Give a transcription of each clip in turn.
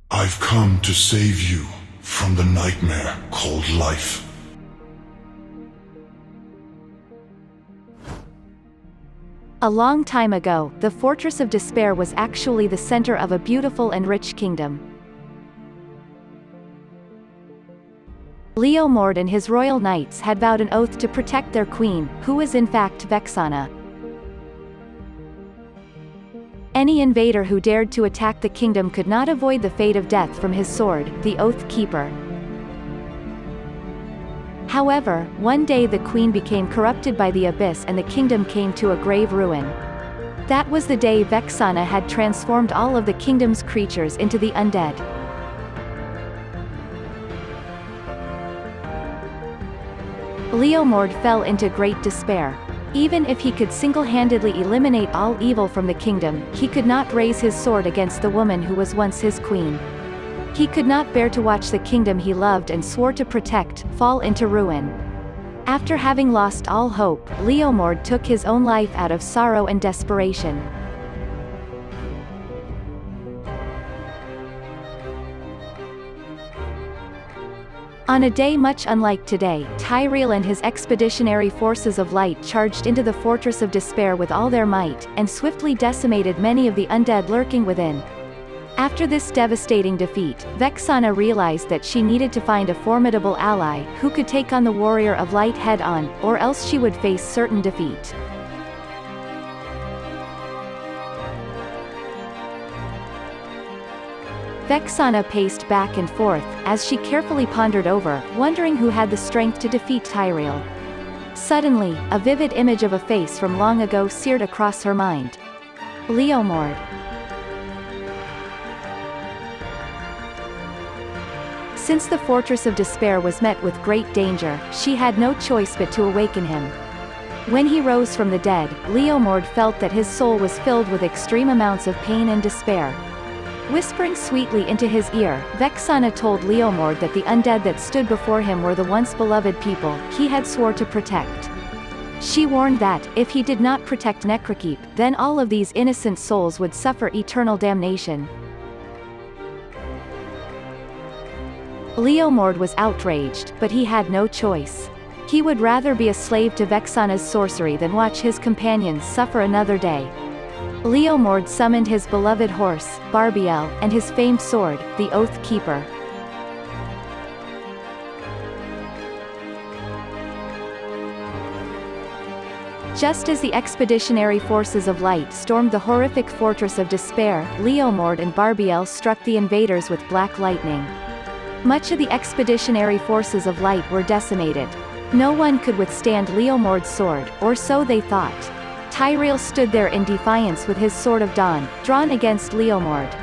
I've come to save you from the nightmare called life. A long time ago, the Fortress of Despair was actually the center of a beautiful and rich kingdom. Leomord and his royal knights had vowed an oath to protect their queen, who was in fact Vexana. Any invader who dared to attack the kingdom could not avoid the fate of death from his sword, the Oath Keeper. However, one day the queen became corrupted by the abyss and the kingdom came to a grave ruin. That was the day Vexana had transformed all of the kingdom's creatures into the undead. Leomord fell into great despair. Even if he could single-handedly eliminate all evil from the kingdom, he could not raise his sword against the woman who was once his queen. He could not bear to watch the kingdom he loved and swore to protect, fall into ruin. After having lost all hope, Leomord took his own life out of sorrow and desperation. On a day much unlike today, Tyrell and his expeditionary forces of light charged into the Fortress of Despair with all their might, and swiftly decimated many of the undead lurking within. After this devastating defeat, Vexana realized that she needed to find a formidable ally, who could take on the Warrior of Light head-on, or else she would face certain defeat. Vexana paced back and forth, as she carefully pondered over, wondering who had the strength to defeat Tyrell. Suddenly, a vivid image of a face from long ago seared across her mind. Leomord. Since the Fortress of Despair was met with great danger, she had no choice but to awaken him. When he rose from the dead, Leomord felt that his soul was filled with extreme amounts of pain and despair. Whispering sweetly into his ear, Vexana told Leomord that the undead that stood before him were the once beloved people he had swore to protect. She warned that, if he did not protect Necrokeep, then all of these innocent souls would suffer eternal damnation. Leomord was outraged, but he had no choice. He would rather be a slave to Vexana's sorcery than watch his companions suffer another day. Leomord summoned his beloved horse, Barbiel, and his famed sword, the Oath Keeper. Just as the expeditionary forces of light stormed the horrific Fortress of Despair, Leomord and Barbiel struck the invaders with black lightning. Much of the expeditionary forces of light were decimated. No one could withstand Leomord's sword, or so they thought. Tyrell stood there in defiance with his Sword of Dawn, drawn against Leomord.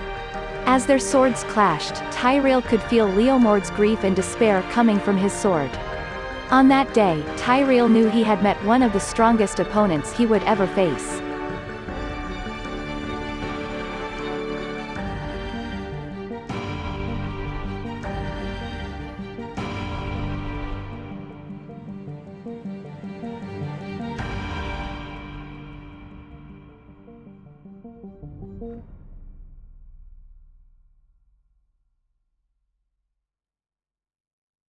As their swords clashed, Tyrell could feel Leomord's grief and despair coming from his sword. On that day, Tyrell knew he had met one of the strongest opponents he would ever face.